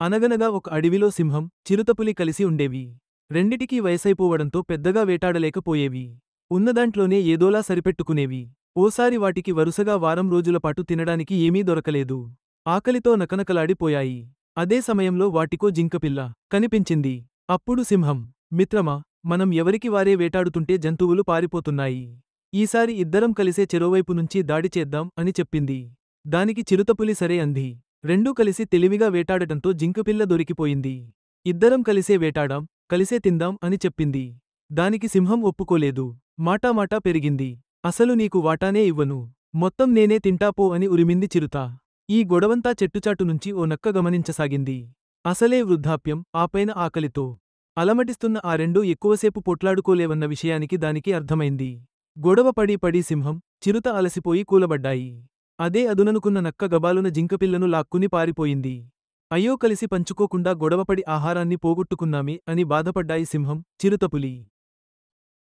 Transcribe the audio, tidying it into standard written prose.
అనగనగా ఒక అడవిలో సింహం, చిరుతపులి కలిసి ఉండేవి. రెండిటికీ వయసైపోవడంతో పెద్దగా వేటాడలేకపోయేవి. ఉన్నదాంట్లోనే ఏదోలా సరిపెట్టుకునేవి. ఓసారి వాటికి వరుసగా వారం రోజులపాటు తినడానికి ఏమీ దొరకలేదు. ఆకలితో నకనకలాడిపోయాయి. అదే సమయంలో వాటికో జింకపిల్ల కనిపించింది. అప్పుడు సింహం, మిత్రమా, మనం ఎవరికి వారే వేటాడుతుంటే జంతువులు పారిపోతున్నాయి. ఈసారి ఇద్దరం కలిసే చెరోవైపు నుంచి దాడి చేద్దాం అని చెప్పింది. దానికి చిరుతపులి సరే అంది. రెండూ కలిసి తెలివిగా వేటాడటంతో జింకపిల్ల దొరికిపోయింది. ఇద్దరం కలిసే వేటాడాం, కలిసే తిందాం అని చెప్పింది. దానికి సింహం ఒప్పుకోలేదు. మాటామాటా పెరిగింది. అసలు నీకు వాటానే ఇవ్వను. మొత్తం నేనే తింటాపో అని ఉరిమింది చిరుత. ఈ గొడవంతా చెట్టుచాటు నుంచి ఓ నక్క గమనించసాగింది. అసలే వృద్ధాప్యం, ఆపైన ఆకలితో అలమటిస్తున్న ఆ రెండూ ఎక్కువసేపు పొట్లాడుకోలేవన్న విషయానికి దానికి అర్థమైంది. గొడవ పడి పడి సింహం, చిరుత అలసిపోయి కూలబడ్డాయి. అదే అదుననుకున్న నక్క గబాలున జింకపిల్లను లాక్కుని పారిపోయింది. అయ్యో, కలిసి పంచుకోకుండా గొడవపడి ఆహారాన్ని పోగొట్టుకున్నామే అని బాధపడ్డాయి సింహం, చిరుతపులి.